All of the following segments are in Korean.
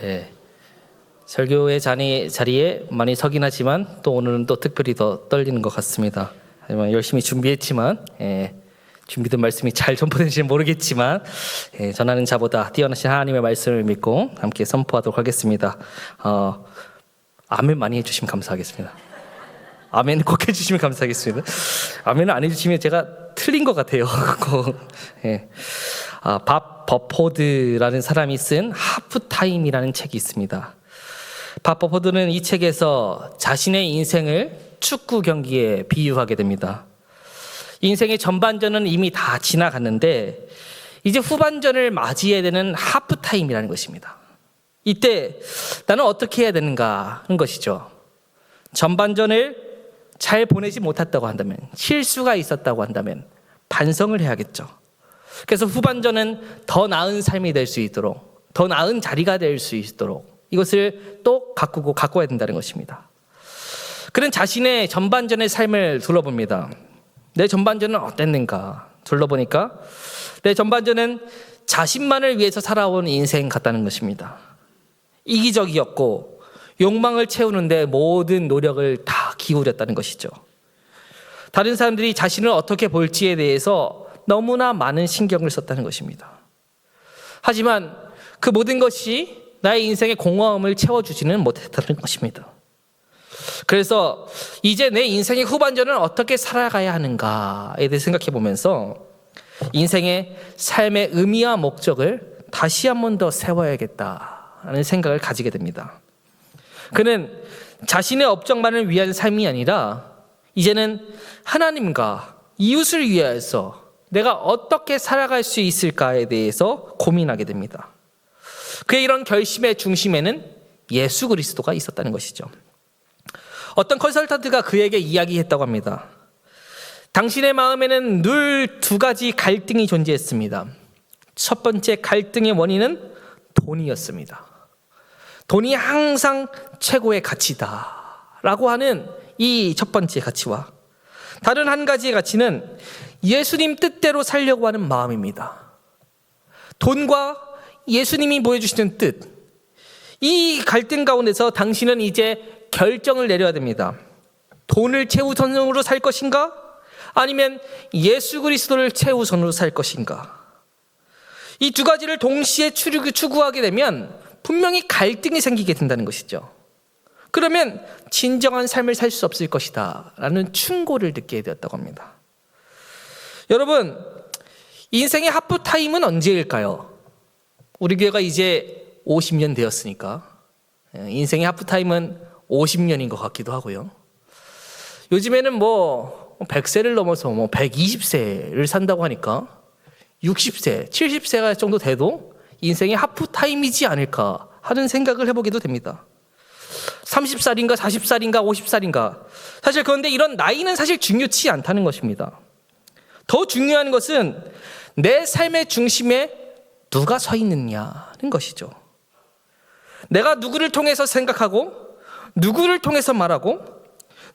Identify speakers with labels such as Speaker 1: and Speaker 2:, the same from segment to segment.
Speaker 1: 예, 설교의 자리에 많이 서긴 하지만 또 오늘은 또 특별히 더 떨리는 것 같습니다. 하지만 열심히 준비했지만 준비된 말씀이 잘 전포되는지는 모르겠지만 전하는 자보다 뛰어나신 하나님의 말씀을 믿고 함께 선포하도록 하겠습니다. 아멘 많이 해주시면 감사하겠습니다. 아멘 꼭 해주시면 감사하겠습니다. 아멘을 안 해주시면 제가 틀린 것 같아요. 밥 버포드라는 사람이 쓴 하프타임이라는 책이 있습니다. 밥 버포드는 이 책에서 자신의 인생을 축구 경기에 비유하게 됩니다. 인생의 전반전은 이미 다 지나갔는데 이제 후반전을 맞이해야 되는 하프타임이라는 것입니다. 이때 나는 어떻게 해야 되는가 하는 것이죠. 전반전을 잘 보내지 못했다고 한다면, 실수가 있었다고 한다면 반성을 해야겠죠. 그래서 후반전은 더 나은 삶이 될 수 있도록, 더 나은 자리가 될 수 있도록 이것을 또 가꿔야 된다는 것입니다. 그는 자신의 전반전의 삶을 둘러봅니다. 내 전반전은 어땠는가 둘러보니까 내 전반전은 자신만을 위해서 살아온 인생 같다는 것입니다. 이기적이었고 욕망을 채우는데 모든 노력을 다 기울였다는 것이죠. 다른 사람들이 자신을 어떻게 볼지에 대해서 너무나 많은 신경을 썼다는 것입니다. 하지만 그 모든 것이 나의 인생의 공허함을 채워주지는 못했다는 것입니다. 그래서 이제 내 인생의 후반전을 어떻게 살아가야 하는가에 대해 생각해 보면서 인생의 삶의 의미와 목적을 다시 한 번 더 세워야겠다는 생각을 가지게 됩니다. 그는 자신의 업적만을 위한 삶이 아니라 이제는 하나님과 이웃을 위하여서 내가 어떻게 살아갈 수 있을까에 대해서 고민하게 됩니다. 그의 이런 결심의 중심에는 예수 그리스도가 있었다는 것이죠. 어떤 컨설턴트가 그에게 이야기했다고 합니다. 당신의 마음에는 늘 두 가지 갈등이 존재했습니다. 첫 번째 갈등의 원인은 돈이었습니다. 돈이 항상 최고의 가치다라고 하는 이 첫 번째 가치와 다른 한 가지의 가치는 예수님 뜻대로 살려고 하는 마음입니다. 돈과 예수님이 보여주시는 뜻, 이 갈등 가운데서 당신은 이제 결정을 내려야 됩니다. 돈을 최우선으로 살 것인가? 아니면 예수 그리스도를 최우선으로 살 것인가? 이 두 가지를 동시에 추구하게 되면 분명히 갈등이 생기게 된다는 것이죠. 그러면 진정한 삶을 살 수 없을 것이다 라는 충고를 듣게 되었다고 합니다. 여러분, 인생의 하프타임은 언제일까요? 우리 교회가 이제 50년 되었으니까 인생의 하프타임은 50년인 것 같기도 하고요. 요즘에는 100세를 넘어서 120세를 산다고 하니까 60세, 70세가 정도 돼도 인생의 하프타임이지 않을까 하는 생각을 해보기도 됩니다. 30살인가 40살인가 50살인가 사실 그런데 이런 나이는 사실 중요치 않다는 것입니다. 더 중요한 것은 내 삶의 중심에 누가 서 있느냐는 것이죠. 내가 누구를 통해서 생각하고 누구를 통해서 말하고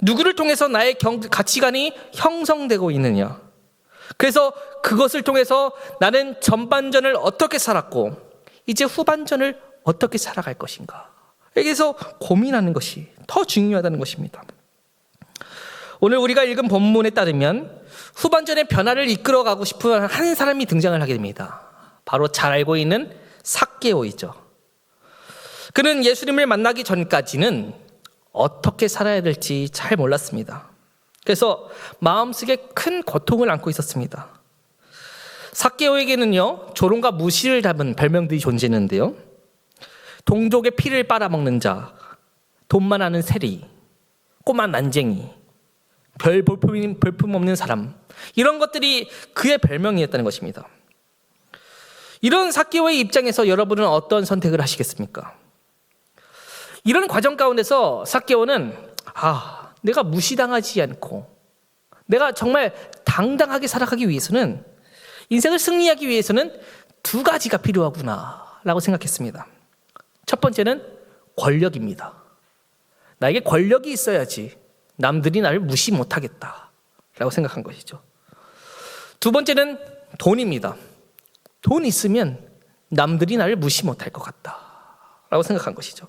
Speaker 1: 누구를 통해서 나의 가치관이 형성되고 있느냐. 그래서 그것을 통해서 나는 전반전을 어떻게 살았고 이제 후반전을 어떻게 살아갈 것인가. 여기서 고민하는 것이 더 중요하다는 것입니다. 오늘 우리가 읽은 본문에 따르면 후반전의 변화를 이끌어가고 싶은 한 사람이 등장을 하게 됩니다. 바로 잘 알고 있는 삭개오이죠. 그는 예수님을 만나기 전까지는 어떻게 살아야 될지 잘 몰랐습니다. 그래서 마음속에 큰 고통을 안고 있었습니다. 삭개오에게는요, 조롱과 무시를 담은 별명들이 존재했는데요. 동족의 피를 빨아먹는 자, 돈만 아는 세리, 꼬마 난쟁이, 별 볼품 없는 사람, 이런 것들이 그의 별명이었다는 것입니다. 이런 삭개오의 입장에서 여러분은 어떤 선택을 하시겠습니까? 이런 과정 가운데서 삭개오는 내가 무시당하지 않고 내가 정말 당당하게 살아가기 위해서는 인생을 승리하기 위해서는 두 가지가 필요하구나 라고 생각했습니다. 첫 번째는 권력입니다. 나에게 권력이 있어야지 남들이 나를 무시 못하겠다 라고 생각한 것이죠. 두 번째는 돈입니다. 돈 있으면 남들이 나를 무시 못할 것 같다. 라고 생각한 것이죠.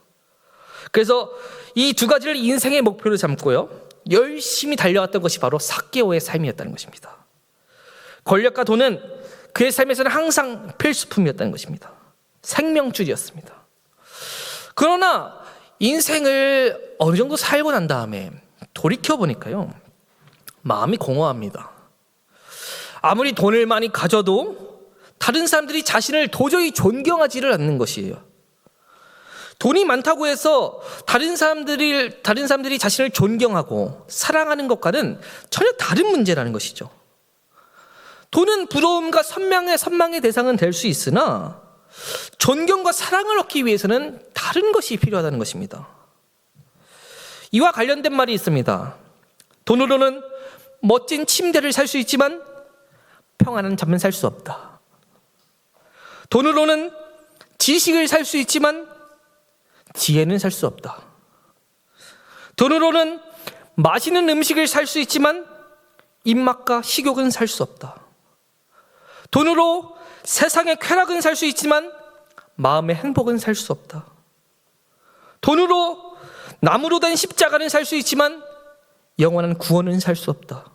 Speaker 1: 그래서 이 두 가지를 인생의 목표로 삼고요, 열심히 달려왔던 것이 바로 삭개오의 삶이었다는 것입니다. 권력과 돈은 그의 삶에서는 항상 필수품이었다는 것입니다. 생명줄이었습니다. 그러나 인생을 어느 정도 살고 난 다음에 돌이켜보니까요, 마음이 공허합니다. 아무리 돈을 많이 가져도 다른 사람들이 자신을 도저히 존경하지를 않는 것이에요. 돈이 많다고 해서 다른 사람들이 자신을 존경하고 사랑하는 것과는 전혀 다른 문제라는 것이죠. 돈은 부러움과 선망의 대상은 될 수 있으나 존경과 사랑을 얻기 위해서는 다른 것이 필요하다는 것입니다. 이와 관련된 말이 있습니다. 돈으로는 멋진 침대를 살 수 있지만 평안한 잠은 살 수 없다. 돈으로는 지식을 살 수 있지만 지혜는 살 수 없다. 돈으로는 맛있는 음식을 살 수 있지만 입맛과 식욕은 살 수 없다. 돈으로 세상의 쾌락은 살 수 있지만 마음의 행복은 살 수 없다. 돈으로 나무로 된 십자가는 살 수 있지만 영원한 구원은 살 수 없다.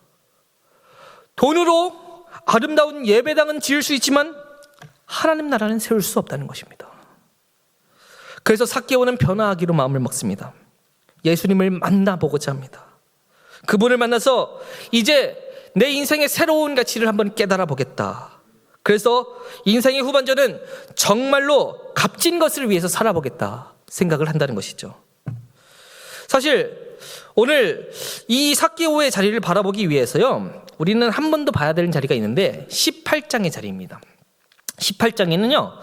Speaker 1: 돈으로 아름다운 예배당은 지을 수 있지만 하나님 나라는 세울 수 없다는 것입니다. 그래서 삭개오는 변화하기로 마음을 먹습니다. 예수님을 만나보고자 합니다. 그분을 만나서 이제 내 인생의 새로운 가치를 한번 깨달아 보겠다. 그래서 인생의 후반전은 정말로 값진 것을 위해서 살아보겠다 생각을 한다는 것이죠. 사실 오늘 이 삭개오의 자리를 바라보기 위해서요, 우리는 한 번 더 봐야 되는 자리가 있는데 18장의 자리입니다. 18장에는요,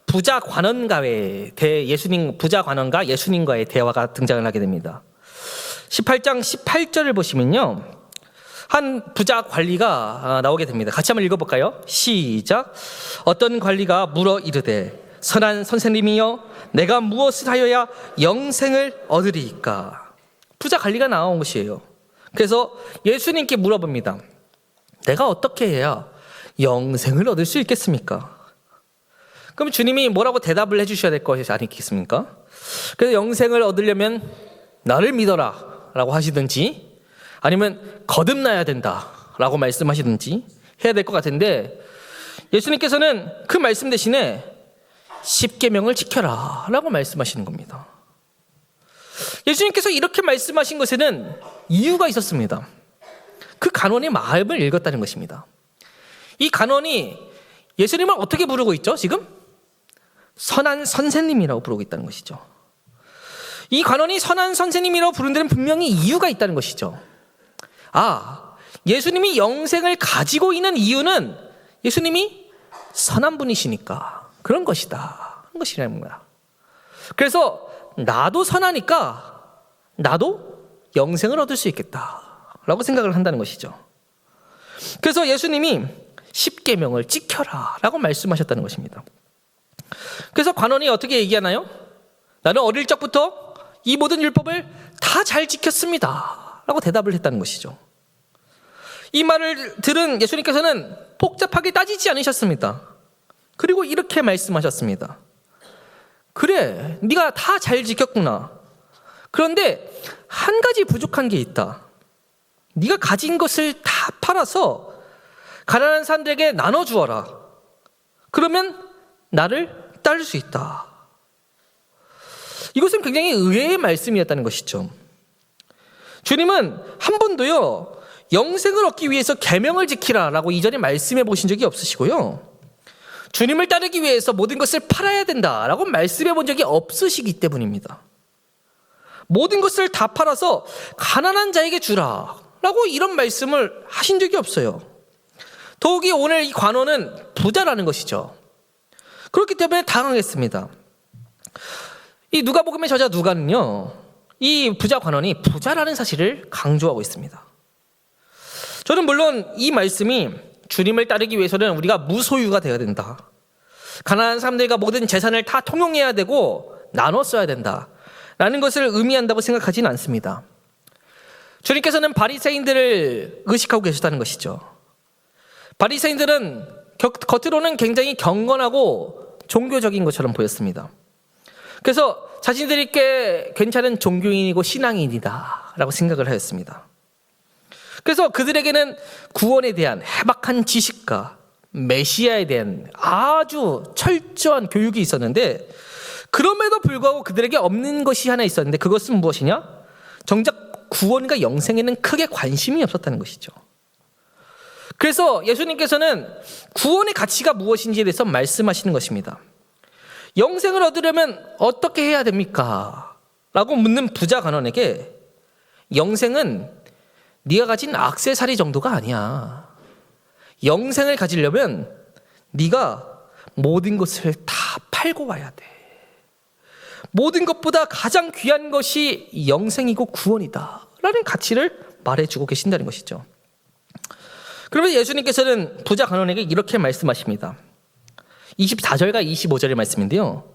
Speaker 1: 부자 관원과의 예수님과의 대화가 등장을 하게 됩니다. 18장 18절을 보시면요, 한 부자 관리가 나오게 됩니다. 같이 한번 읽어볼까요? 시작. 어떤 관리가 물어 이르되 선한 선생님이여 내가 무엇을 하여야 영생을 얻으리이까. 부자 관리가 나온 것이에요. 그래서 예수님께 물어봅니다. 내가 어떻게 해야 영생을 얻을 수 있겠습니까? 그럼 주님이 뭐라고 대답을 해주셔야 될 것이 아니겠습니까? 그래서 영생을 얻으려면 나를 믿어라 라고 하시든지 아니면 거듭나야 된다 라고 말씀하시든지 해야 될 것 같은데, 예수님께서는 그 말씀 대신에 십계명을 지켜라 라고 말씀하시는 겁니다. 예수님께서 이렇게 말씀하신 것에는 이유가 있었습니다. 그 간원의 마음을 읽었다는 것입니다. 이 간원이 예수님을 어떻게 부르고 있죠? 지금 선한 선생님이라고 부르고 있다는 것이죠. 이 간원이 선한 선생님이라고 부르는 데는 분명히 이유가 있다는 것이죠. 예수님이 영생을 가지고 있는 이유는 예수님이 선한 분이시니까 그런 것이다, 그런 것이라는 거야. 그래서 나도 선하니까 나도 영생을 얻을 수 있겠다라고 생각을 한다는 것이죠. 그래서 예수님이 십계명을 지켜라 라고 말씀하셨다는 것입니다. 그래서 관원이 어떻게 얘기하나요? 나는 어릴 적부터 이 모든 율법을 다 잘 지켰습니다 라고 대답을 했다는 것이죠. 이 말을 들은 예수님께서는 복잡하게 따지지 않으셨습니다. 그리고 이렇게 말씀하셨습니다. 그래, 네가 다 잘 지켰구나. 그런데 한 가지 부족한 게 있다. 네가 가진 것을 다 팔아서 가난한 사람들에게 나눠주어라. 그러면 나를 따를 수 있다. 이것은 굉장히 의외의 말씀이었다는 것이죠. 주님은 한 번도요, 영생을 얻기 위해서 계명을 지키라라고 이전에 말씀해 보신 적이 없으시고요, 주님을 따르기 위해서 모든 것을 팔아야 된다라고 말씀해 본 적이 없으시기 때문입니다. 모든 것을 다 팔아서 가난한 자에게 주라라고 이런 말씀을 하신 적이 없어요. 더욱이 오늘 이 관원은 부자라는 것이죠. 그렇기 때문에 당황했습니다. 이 누가복음의 저자 누가는요, 이 부자 관원이 부자라는 사실을 강조하고 있습니다. 저는 물론 이 말씀이 주님을 따르기 위해서는 우리가 무소유가 되어야 된다, 가난한 사람들과 모든 재산을 다 통용해야 되고 나눠 써야 된다 라는 것을 의미한다고 생각하지는 않습니다. 주님께서는 바리새인들을 의식하고 계셨다는 것이죠. 바리새인들은 겉으로는 굉장히 경건하고 종교적인 것처럼 보였습니다. 그래서 자신들이 꽤 괜찮은 종교인이고 신앙인이다 라고 생각을 하였습니다. 그래서 그들에게는 구원에 대한 해박한 지식과 메시아에 대한 아주 철저한 교육이 있었는데, 그럼에도 불구하고 그들에게 없는 것이 하나 있었는데, 그것은 무엇이냐? 정작 구원과 영생에는 크게 관심이 없었다는 것이죠. 그래서 예수님께서는 구원의 가치가 무엇인지에 대해서 말씀하시는 것입니다. 영생을 얻으려면 어떻게 해야 됩니까? 라고 묻는 부자 관원에게 영생은 네가 가진 액세서리 정도가 아니야. 영생을 가지려면 네가 모든 것을 다 팔고 와야 돼. 모든 것보다 가장 귀한 것이 영생이고 구원이다 라는 가치를 말해주고 계신다는 것이죠. 그러면 예수님께서는 부자 관원에게 이렇게 말씀하십니다. 24절과 25절의 말씀인데요.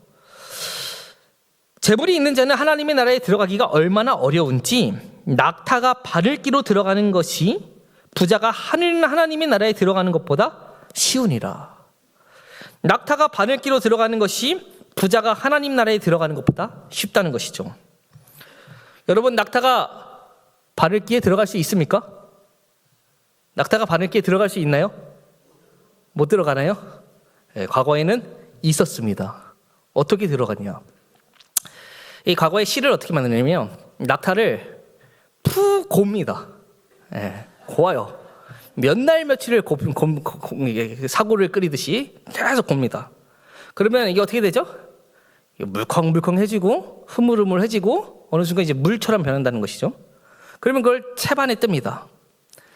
Speaker 1: 재물이 있는 자는 하나님의 나라에 들어가기가 얼마나 어려운지 낙타가 발을 끼로 들어가는 것이 부자가 하나님의 나라에 들어가는 것보다 쉬우니라. 낙타가 발을 끼로 들어가는 것이 부자가 하나님 나라에 들어가는 것보다 쉽다는 것이죠. 여러분, 낙타가 바늘기에 들어갈 수 있습니까? 낙타가 바늘기에 들어갈 수 있나요? 못 들어가나요? 네, 과거에는 있었습니다. 어떻게 들어갔냐? 이 과거에 실을 어떻게 만드냐면 낙타를 푹 곱니다. 네, 고아요. 몇 날 며칠을 사고를 끓이듯이 계속 곱니다. 그러면 이게 어떻게 되죠? 물컹물컹해지고 흐물흐물해지고 어느 순간 이제 물처럼 변한다는 것이죠. 그러면 그걸 채반에 뜹니다.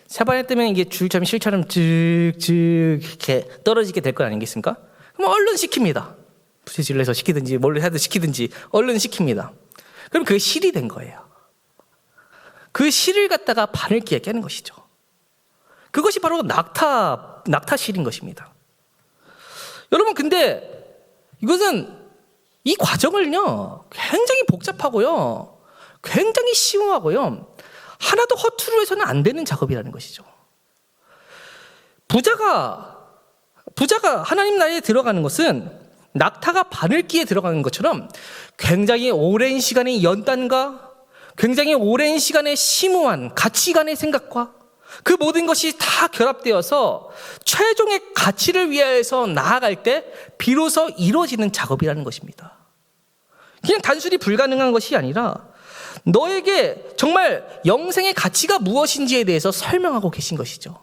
Speaker 1: 채반에 뜨면 이게 줄처럼 실처럼 쭉쭉 이렇게 떨어지게 될 거 아니겠습니까? 그럼 얼른 식힙니다. 부채질을 해서 시키든지 뭘 해도 시키든지 얼른 식힙니다. 그럼 그게 실이 된 거예요. 그 실을 갖다가 바늘기에 깨는 것이죠. 그것이 바로 낙타실인 것입니다. 여러분, 근데 이것은 이 과정을요 굉장히 복잡하고요 굉장히 심오하고요 하나도 허투루 해서는 안 되는 작업이라는 것이죠. 부자가 하나님 나라에 들어가는 것은 낙타가 바늘기에 들어가는 것처럼 굉장히 오랜 시간의 연단과 굉장히 오랜 시간의 심오한 가치관의 생각과 그 모든 것이 다 결합되어서 최종의 가치를 위해서 나아갈 때 비로소 이루어지는 작업이라는 것입니다. 그냥 단순히 불가능한 것이 아니라 너에게 정말 영생의 가치가 무엇인지에 대해서 설명하고 계신 것이죠.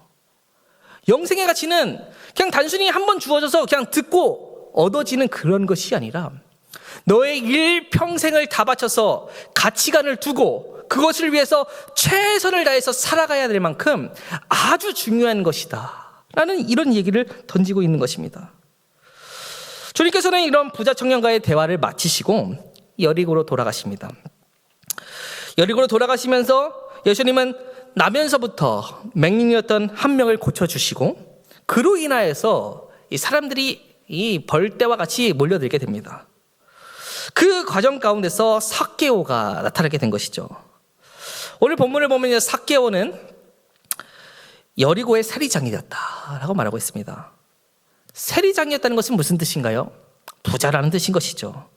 Speaker 1: 영생의 가치는 그냥 단순히 한번 주어져서 그냥 듣고 얻어지는 그런 것이 아니라 너의 일평생을 다 바쳐서 가치관을 두고 그것을 위해서 최선을 다해서 살아가야 될 만큼 아주 중요한 것이다 라는 이런 얘기를 던지고 있는 것입니다. 주님께서는 이런 부자 청년과의 대화를 마치시고 여리고로 돌아가십니다. 여리고로 돌아가시면서 예수님은 나면서부터 맹인이었던 한 명을 고쳐주시고 그로 인하여서 이 사람들이 이 벌떼와 같이 몰려들게 됩니다. 그 과정 가운데서 삭개오가 나타나게 된 것이죠. 오늘 본문을 보면 삭개오는 여리고의 세리장이 되었다라고 말하고 있습니다. 세리장이었다는 것은 무슨 뜻인가요? 부자라는 뜻인 것이죠.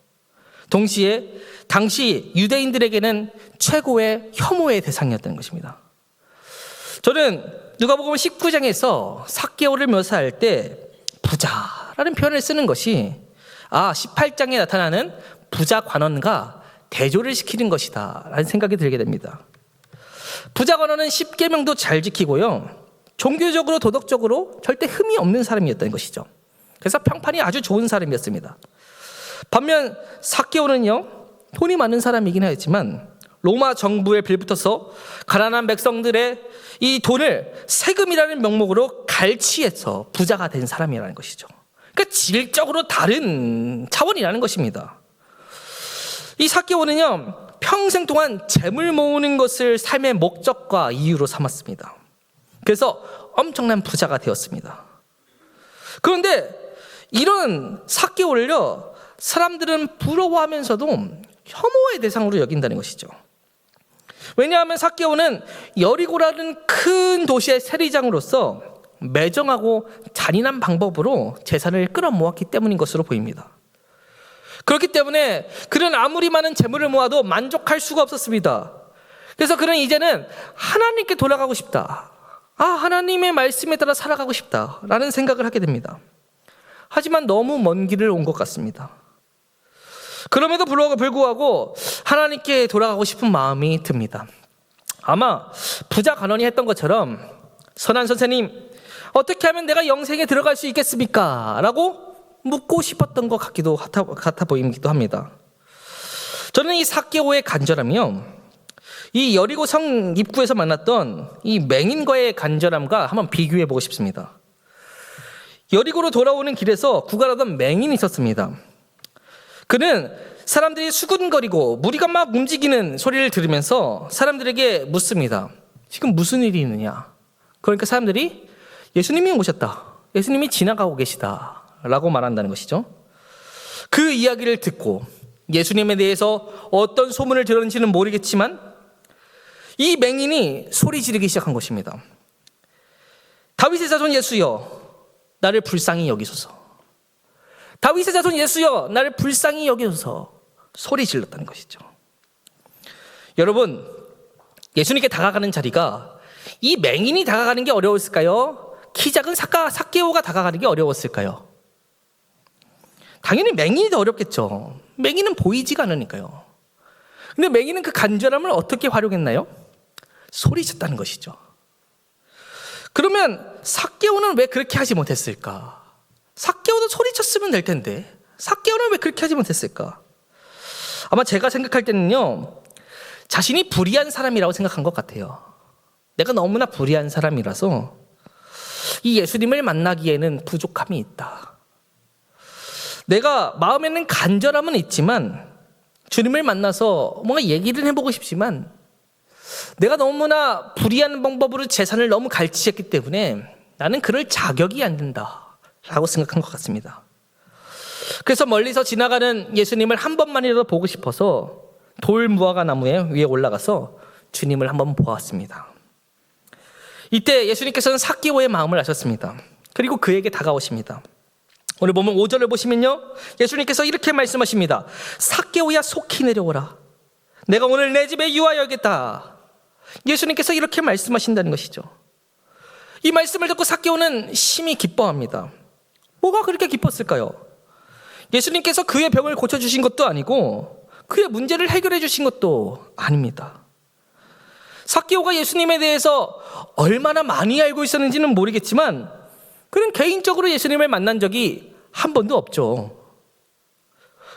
Speaker 1: 동시에 당시 유대인들에게는 최고의 혐오의 대상이었다는 것입니다. 저는 누가복음 19장에서 삭개오를 묘사할 때 부자라는 표현을 쓰는 것이 18장에 나타나는 부자 관원과 대조를 시키는 것이다 라는 생각이 들게 됩니다. 부자 관원은 십계명도 잘 지키고요 종교적으로 도덕적으로 절대 흠이 없는 사람이었다는 것이죠. 그래서 평판이 아주 좋은 사람이었습니다. 반면 삭개오는요 돈이 많은 사람이긴 하였지만 로마 정부에 빌붙어서 가난한 백성들의 이 돈을 세금이라는 명목으로 갈취해서 부자가 된 사람이라는 것이죠. 그러니까 질적으로 다른 차원이라는 것입니다. 이 삭개오는요 평생 동안 재물 모으는 것을 삶의 목적과 이유로 삼았습니다. 그래서 엄청난 부자가 되었습니다. 그런데 이런 삭개오를요 사람들은 부러워하면서도 혐오의 대상으로 여긴다는 것이죠. 왜냐하면 삭개오는 여리고라는 큰 도시의 세리장으로서 매정하고 잔인한 방법으로 재산을 끌어모았기 때문인 것으로 보입니다. 그렇기 때문에 그는 아무리 많은 재물을 모아도 만족할 수가 없었습니다. 그래서 그는 이제는 하나님께 돌아가고 싶다. 하나님의 말씀에 따라 살아가고 싶다라는 생각을 하게 됩니다. 하지만 너무 먼 길을 온 것 같습니다. 그럼에도 불구하고 하나님께 돌아가고 싶은 마음이 듭니다. 아마 부자 간원이 했던 것처럼, 선한 선생님, 어떻게 하면 내가 영생에 들어갈 수 있겠습니까? 라고 묻고 싶었던 것 같아 보이기도 합니다. 저는 이 삭개오의 간절함이요, 이 여리고 성 입구에서 만났던 이 맹인과의 간절함과 한번 비교해 보고 싶습니다. 여리고로 돌아오는 길에서 구걸하던 맹인이 있었습니다. 그는 사람들이 수군거리고 무리가 막 움직이는 소리를 들으면서 사람들에게 묻습니다. 지금 무슨 일이 있느냐? 그러니까 사람들이 예수님이 오셨다, 예수님이 지나가고 계시다 라고 말한다는 것이죠. 그 이야기를 듣고 예수님에 대해서 어떤 소문을 들었는지는 모르겠지만 이 맹인이 소리 지르기 시작한 것입니다. 다윗의 자손 예수여, 나를 불쌍히 여기소서. 다윗의 자손 예수여, 나를 불쌍히 여기소서. 소리 질렀다는 것이죠. 여러분, 예수님께 다가가는 자리가 이 맹인이 다가가는 게 어려웠을까요? 키 작은 삭개오가 다가가는 게 어려웠을까요? 당연히 맹인이 더 어렵겠죠. 맹인은 보이지가 않으니까요. 근데 맹인은 그 간절함을 어떻게 활용했나요? 소리쳤다는 것이죠. 그러면 삭개오는 왜 그렇게 하지 못했을까? 삭개오도 소리쳤으면 될 텐데 삭개오는 왜 그렇게 하지 못했을까? 아마 제가 생각할 때는요, 자신이 불의한 사람이라고 생각한 것 같아요. 내가 너무나 불의한 사람이라서 이 예수님을 만나기에는 부족함이 있다. 내가 마음에는 간절함은 있지만 주님을 만나서 뭔가 얘기를 해보고 싶지만 내가 너무나 불의한 방법으로 재산을 너무 갈취했기 때문에 나는 그럴 자격이 안 된다라고 생각한 것 같습니다. 그래서 멀리서 지나가는 예수님을 한 번만이라도 보고 싶어서 돌 무화과 나무에 위에 올라가서 주님을 한번 보았습니다. 이때 예수님께서는 삭개오의 마음을 아셨습니다. 그리고 그에게 다가오십니다. 오늘 보면 5절을 보시면요, 예수님께서 이렇게 말씀하십니다. 삭개오야, 속히 내려오라. 내가 오늘 내 집에 유하여야겠다. 예수님께서 이렇게 말씀하신다는 것이죠. 이 말씀을 듣고 삭개오는 심히 기뻐합니다. 뭐가 그렇게 기뻤을까요? 예수님께서 그의 병을 고쳐주신 것도 아니고 그의 문제를 해결해 주신 것도 아닙니다. 삭개오가 예수님에 대해서 얼마나 많이 알고 있었는지는 모르겠지만 그는 개인적으로 예수님을 만난 적이 한 번도 없죠.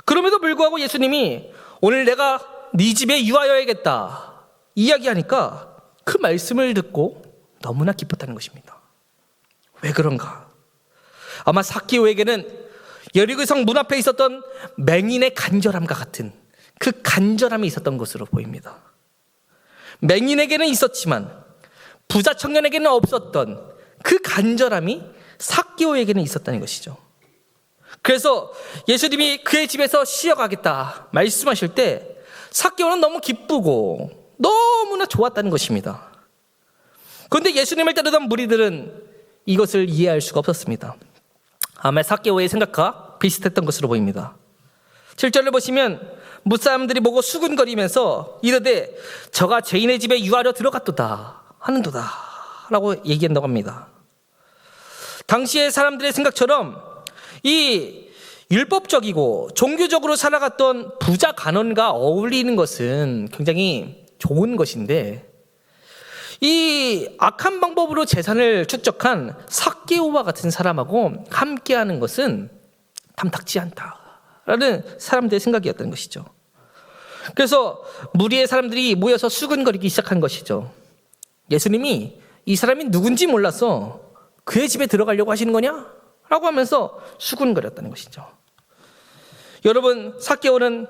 Speaker 1: 그럼에도 불구하고 예수님이 오늘 내가 네 집에 유하여야겠다 이야기하니까 그 말씀을 듣고 너무나 기뻤다는 것입니다. 왜 그런가? 아마 삭개오에게는 여리고성 문 앞에 있었던 맹인의 간절함과 같은 그 간절함이 있었던 것으로 보입니다. 맹인에게는 있었지만 부자 청년에게는 없었던 그 간절함이 삭개오에게는 있었다는 것이죠. 그래서 예수님이 그의 집에서 쉬어가겠다 말씀하실 때 삭개오는 너무 기쁘고 너무나 좋았다는 것입니다. 그런데 예수님을 따르던 무리들은 이것을 이해할 수가 없었습니다. 아마 삭개오의 생각과 비슷했던 것으로 보입니다. 7절을 보시면 무사람들이 보고 수군거리면서 이르되 저가 죄인의 집에 유하려 들어갔도다 하는도다 라고 얘기한다고 합니다. 당시의 사람들의 생각처럼 이 율법적이고 종교적으로 살아갔던 부자 간원과 어울리는 것은 굉장히 좋은 것인데 이 악한 방법으로 재산을 축적한 삭개오와 같은 사람하고 함께하는 것은 탐탁지 않다라는 사람들의 생각이었던 것이죠. 그래서 무리의 사람들이 모여서 수군거리기 시작한 것이죠. 예수님이 이 사람이 누군지 몰라서 그의 집에 들어가려고 하시는 거냐? 라고 하면서 수군거렸다는 것이죠. 여러분, 삭개오는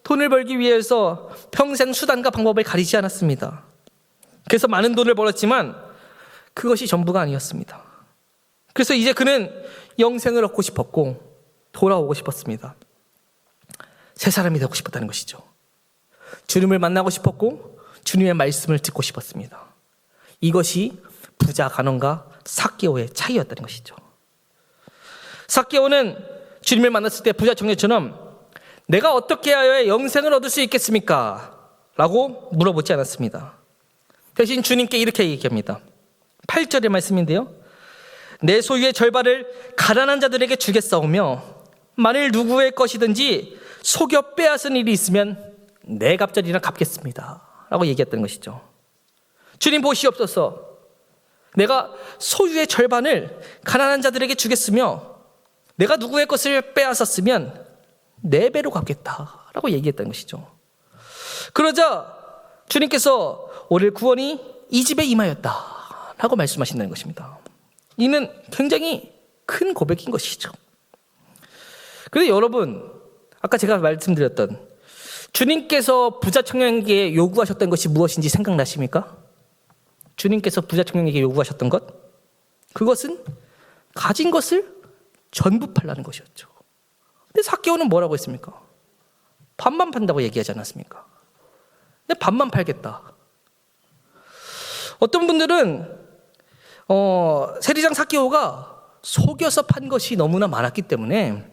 Speaker 1: 돈을 벌기 위해서 평생 수단과 방법을 가리지 않았습니다. 그래서 많은 돈을 벌었지만 그것이 전부가 아니었습니다. 그래서 이제 그는 영생을 얻고 싶었고 돌아오고 싶었습니다. 새 사람이 되고 싶었다는 것이죠. 주님을 만나고 싶었고 주님의 말씀을 듣고 싶었습니다. 이것이 부자 간원과 삭개오의 차이였다는 것이죠. 삭개오는 주님을 만났을 때 부자 청년처럼 내가 어떻게 하여야 영생을 얻을 수 있겠습니까? 라고 물어보지 않았습니다. 대신 주님께 이렇게 얘기합니다. 8절의 말씀인데요. 내 소유의 절반을 가난한 자들에게 주겠사오며 만일 누구의 것이든지 속여 빼앗은 일이 있으면 내 갑절이나 갚겠습니다. 라고 얘기했던 것이죠. 주님 보시옵소서. 내가 소유의 절반을 가난한 자들에게 주겠으며 내가 누구의 것을 빼앗았으면 4배로 갚겠다라고 얘기했던 것이죠. 그러자 주님께서 오늘 구원이 이 집에 임하였다라고 말씀하신다는 것입니다. 이는 굉장히 큰 고백인 것이죠. 그런데 여러분, 아까 제가 말씀드렸던 주님께서 부자 청년에게 요구하셨던 것이 무엇인지 생각나십니까? 주님께서 부자 청년에게 요구하셨던 것? 그것은 가진 것을 전부 팔라는 것이었죠. 근데 삭개오는 뭐라고 했습니까? 반만 판다고 얘기하지 않았습니까? 근데 반만 팔겠다. 어떤 분들은 세리장 삭개오가 속여서 판 것이 너무나 많았기 때문에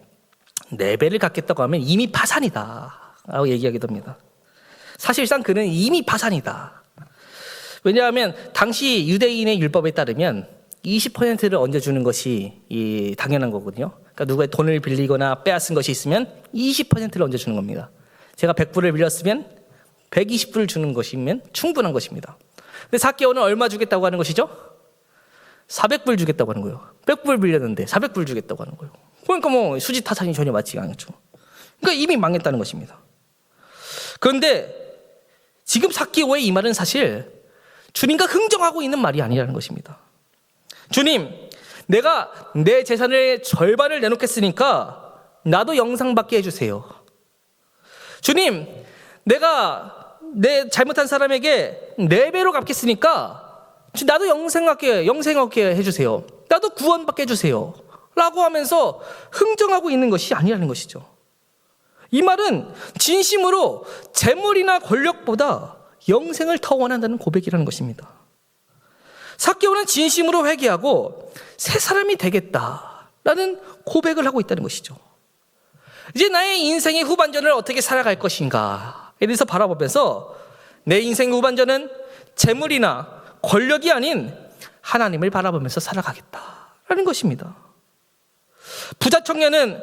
Speaker 1: 4배를 갚겠다고 하면 이미 파산이다 라고 얘기하기도 합니다. 사실상 그는 이미 파산이다. 왜냐하면 당시 유대인의 율법에 따르면 20%를 얹어주는 것이 당연한 거거든요. 그러니까 누구의 돈을 빌리거나 빼앗은 것이 있으면 20%를 얹어주는 겁니다. 제가 100불을 빌렸으면 120불을 주는 것이면 충분한 것입니다. 근데 삭개오는 얼마 주겠다고 하는 것이죠? 400불 주겠다고 하는 거예요. 100불 빌렸는데 400불 주겠다고 하는 거예요. 그러니까 뭐 수지 타산이 전혀 맞지가 않죠. 그러니까 이미 망했다는 것입니다. 그런데 지금 삭개오의 이 말은 사실 주님과 흥정하고 있는 말이 아니라는 것입니다. 주님, 내가 내 재산의 절반을 내놓겠으니까 나도 영생 받게 해주세요. 주님, 내가 내 잘못한 사람에게 4배로 갚겠으니까 나도 영생 얻게 해주세요. 나도 구원받게 해주세요. 라고 하면서 흥정하고 있는 것이 아니라는 것이죠. 이 말은 진심으로 재물이나 권력보다 영생을 더 원한다는 고백이라는 것입니다. 삭개오는 진심으로 회개하고 새 사람이 되겠다라는 고백을 하고 있다는 것이죠. 이제 나의 인생의 후반전을 어떻게 살아갈 것인가에 대해서 바라보면서 내 인생의 후반전은 재물이나 권력이 아닌 하나님을 바라보면서 살아가겠다라는 것입니다. 부자 청년은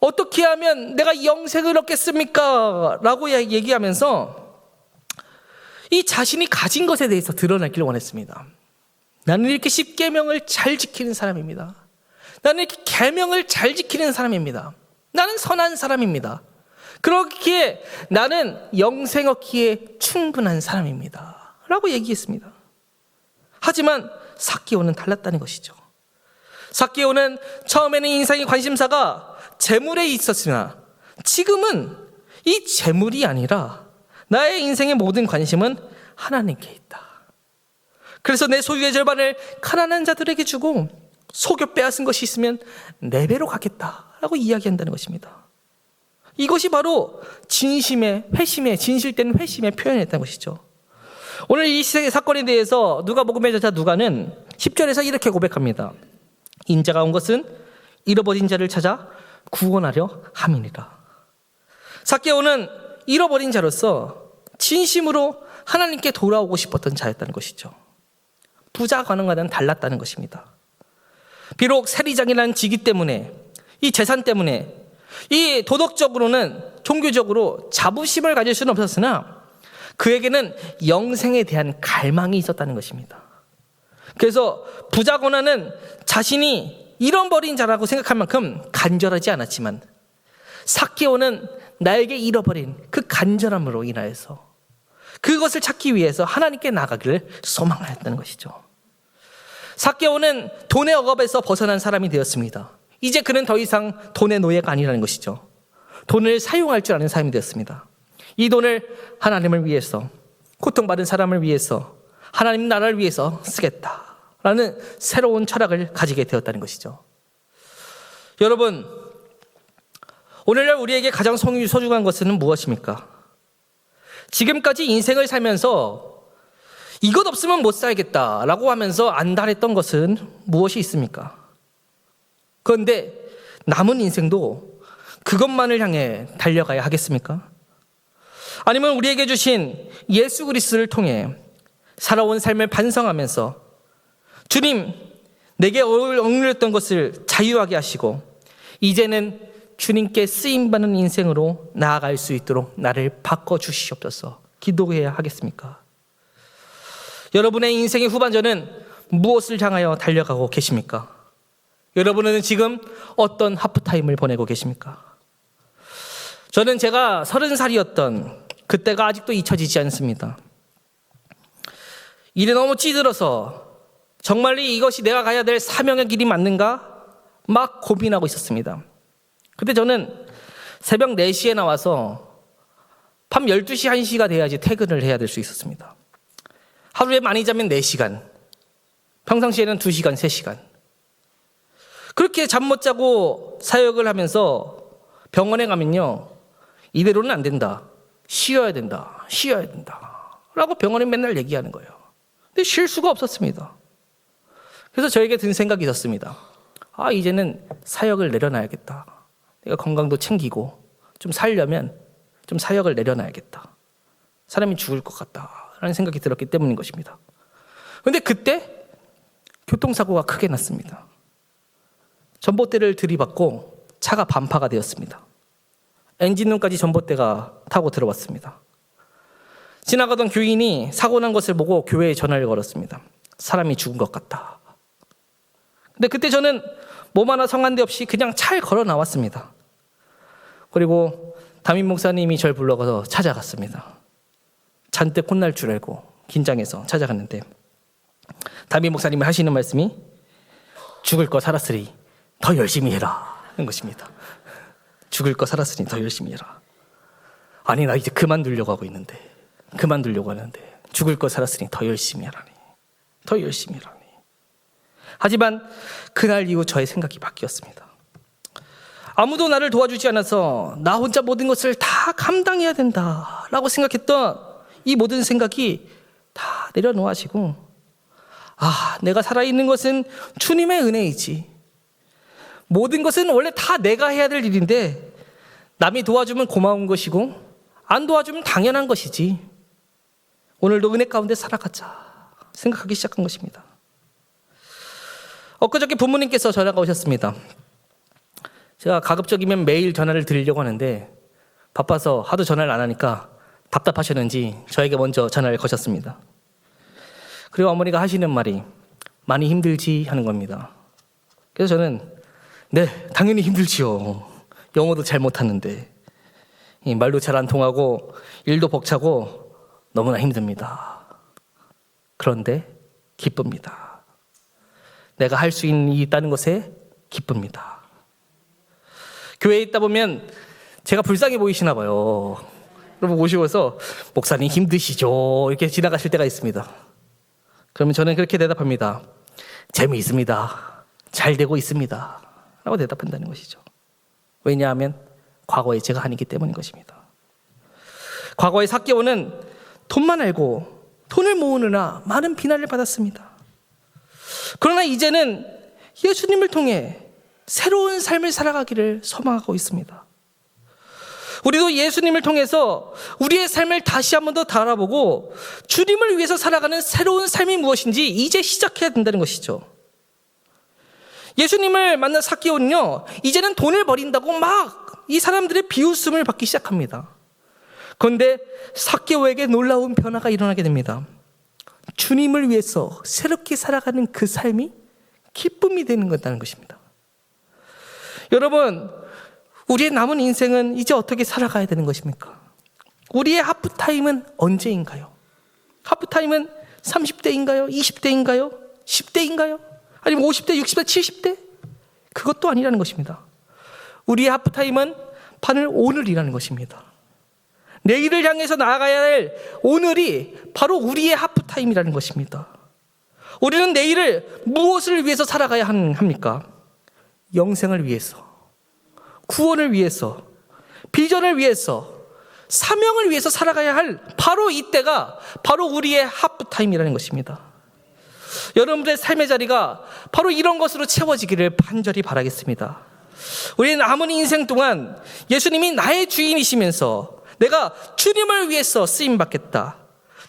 Speaker 1: 어떻게 하면 내가 영생을 얻겠습니까? 라고 얘기하면서 이 자신이 가진 것에 대해서 드러내기를 원했습니다. 나는 이렇게 10계명을 잘 지키는 사람입니다. 나는 이렇게 계명을 잘 지키는 사람입니다. 나는 선한 사람입니다. 그렇기에 나는 영생 얻기에 충분한 사람입니다. 라고 얘기했습니다. 하지만 삭개오는 달랐다는 것이죠. 삭개오는 처음에는 인생의 관심사가 재물에 있었으나 지금은 이 재물이 아니라 나의 인생의 모든 관심은 하나님께 있다. 그래서 내 소유의 절반을 가난한 자들에게 주고 속여 빼앗은 것이 있으면 4배로 갚겠다라고 이야기한다는 것입니다. 이것이 바로 진심의 회심의 진실된 회심의 표현이었다는 것이죠. 오늘 이 사건에 대해서 누가복음의 저자 누가는 10절에서 이렇게 고백합니다. 인자가 온 것은 잃어버린 자를 찾아 구원하려 함이니라. 삭개오는 잃어버린 자로서 진심으로 하나님께 돌아오고 싶었던 자였다는 것이죠. 부자관원과는 달랐다는 것입니다. 비록 세리장이라는 직위 때문에 이 재산 때문에 이 도덕적으로는 종교적으로 자부심을 가질 수는 없었으나 그에게는 영생에 대한 갈망이 있었다는 것입니다. 그래서 부자관원은 자신이 잃어버린 자라고 생각할 만큼 간절하지 않았지만 삭개오는 나에게 잃어버린 그 간절함으로 인하여서 그것을 찾기 위해서 하나님께 나가기를 소망하였다는 것이죠. 삭개오는 돈의 억압에서 벗어난 사람이 되었습니다. 이제 그는 더 이상 돈의 노예가 아니라는 것이죠. 돈을 사용할 줄 아는 사람이 되었습니다. 이 돈을 하나님을 위해서, 고통받은 사람을 위해서, 하나님 나라를 위해서 쓰겠다라는 새로운 철학을 가지게 되었다는 것이죠. 여러분, 오늘날 우리에게 가장 소중한 것은 무엇입니까? 지금까지 인생을 살면서 이것 없으면 못 살겠다라고 하면서 안달했던 것은 무엇이 있습니까? 그런데 남은 인생도 그것만을 향해 달려가야 하겠습니까? 아니면 우리에게 주신 예수 그리스도를 통해 살아온 삶을 반성하면서 주님, 내게 억눌렸던 것을 자유하게 하시고 이제는 주님께 쓰임받는 인생으로 나아갈 수 있도록 나를 바꿔주시옵소서 기도해야 하겠습니까? 여러분의 인생의 후반전은 무엇을 향하여 달려가고 계십니까? 여러분은 지금 어떤 하프타임을 보내고 계십니까? 저는 제가 30살이었던 그때가 아직도 잊혀지지 않습니다. 일에 너무 찌들어서 정말로 이것이 내가 가야 될 사명의 길이 맞는가? 막 고민하고 있었습니다. 그때 저는 새벽 4시에 나와서 밤 12시, 1시가 돼야지 퇴근을 해야 될 수 있었습니다. 하루에 많이 자면 4시간, 평상시에는 2시간, 3시간. 그렇게 잠 못 자고 사역을 하면서 병원에 가면요, 이대로는 안 된다. 쉬어야 된다. 쉬어야 된다. 라고 병원에 맨날 얘기하는 거예요. 근데 쉴 수가 없었습니다. 그래서 저에게 든 생각이 있었습니다. 이제는 사역을 내려놔야겠다. 내가 건강도 챙기고 좀 살려면 좀 사역을 내려놔야겠다. 사람이 죽을 것 같다라는 생각이 들었기 때문인 것입니다. 그런데 그때 교통사고가 크게 났습니다. 전봇대를 들이받고 차가 반파가 되었습니다. 엔진룸까지 전봇대가 타고 들어왔습니다. 지나가던 교인이 사고 난 것을 보고 교회에 전화를 걸었습니다. 사람이 죽은 것 같다. 근데 그때 저는 몸 하나 성한 데 없이 그냥 잘 걸어 나왔습니다. 그리고 담임 목사님이 절 불러가서 찾아갔습니다. 잔뜩 혼날 줄 알고 긴장해서 찾아갔는데 담임 목사님이 하시는 말씀이 죽을 거 살았으니 더 열심히 해라 하는 것입니다. 죽을 거 살았으니 더 열심히 해라. 아니, 나 이제 그만두려고 하는데 죽을 거 살았으니 더 열심히 하라니. 더 열심히 하라니. 하지만 그날 이후 저의 생각이 바뀌었습니다. 아무도 나를 도와주지 않아서 나 혼자 모든 것을 다 감당해야 된다라고 생각했던 이 모든 생각이 다 내려놓아지고, 내가 살아있는 것은 주님의 은혜이지. 모든 것은 원래 다 내가 해야 될 일인데 남이 도와주면 고마운 것이고 안 도와주면 당연한 것이지. 오늘도 은혜 가운데 살아가자 생각하기 시작한 것입니다. 엊그저께 부모님께서 전화가 오셨습니다. 제가 가급적이면 매일 전화를 드리려고 하는데 바빠서 하도 전화를 안 하니까 답답하셨는지 저에게 먼저 전화를 거셨습니다. 그리고 어머니가 하시는 말이 많이 힘들지 하는 겁니다. 그래서 저는 네, 당연히 힘들지요. 영어도 잘 못하는데 말도 잘 안 통하고 일도 벅차고 너무나 힘듭니다. 그런데 기쁩니다. 내가 할 수 있는 일이 있다는 것에 기쁩니다. 교회에 있다 보면 제가 불쌍해 보이시나 봐요. 여러분 오시고서 목사님 힘드시죠? 이렇게 지나가실 때가 있습니다. 그러면 저는 그렇게 대답합니다. 재미있습니다. 잘 되고 있습니다. 라고 대답한다는 것이죠. 왜냐하면 과거에 제가 아니기 때문인 것입니다. 과거의 삭개오는 돈만 알고 돈을 모으느라 많은 비난을 받았습니다. 그러나 이제는 예수님을 통해 새로운 삶을 살아가기를 소망하고 있습니다. 우리도 예수님을 통해서 우리의 삶을 다시 한 번 더 달아보고 주님을 위해서 살아가는 새로운 삶이 무엇인지 이제 시작해야 된다는 것이죠. 예수님을 만난 삭개오는요, 이제는 돈을 버린다고 막 이 사람들의 비웃음을 받기 시작합니다. 그런데 삭개오에게 놀라운 변화가 일어나게 됩니다. 주님을 위해서 새롭게 살아가는 그 삶이 기쁨이 되는 것이라는 것입니다. 여러분, 우리의 남은 인생은 이제 어떻게 살아가야 되는 것입니까? 우리의 하프타임은 언제인가요? 하프타임은 30대인가요? 20대인가요? 10대인가요? 아니면 50대, 60대, 70대? 그것도 아니라는 것입니다. 우리의 하프타임은 바로 오늘이라는 것입니다. 내일을 향해서 나아가야 할 오늘이 바로 우리의 하프타임이라는 것입니다. 우리는 내일을 무엇을 위해서 살아가야 합니까? 영생을 위해서, 구원을 위해서, 비전을 위해서, 사명을 위해서 살아가야 할 바로 이때가 바로 우리의 하프타임이라는 것입니다. 여러분들의 삶의 자리가 바로 이런 것으로 채워지기를 간절히 바라겠습니다. 우리는 남은 인생 동안 예수님이 나의 주인이시면서 내가 주님을 위해서 쓰임받겠다,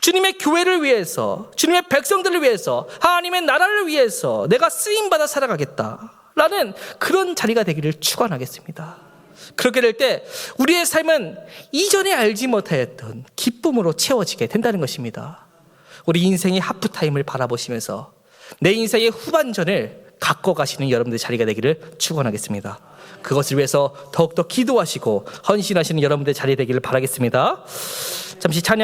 Speaker 1: 주님의 교회를 위해서, 주님의 백성들을 위해서, 하나님의 나라를 위해서 내가 쓰임받아 살아가겠다라는 그런 자리가 되기를 축원하겠습니다. 그렇게 될 때 우리의 삶은 이전에 알지 못하였던 기쁨으로 채워지게 된다는 것입니다. 우리 인생의 하프타임을 바라보시면서 내 인생의 후반전을 갖고 가시는 여러분들의 자리가 되기를 축원하겠습니다. 그것을 위해서 더욱더 기도하시고 헌신하시는 여러분들의 자리 되기를 바라겠습니다. 잠시 찬양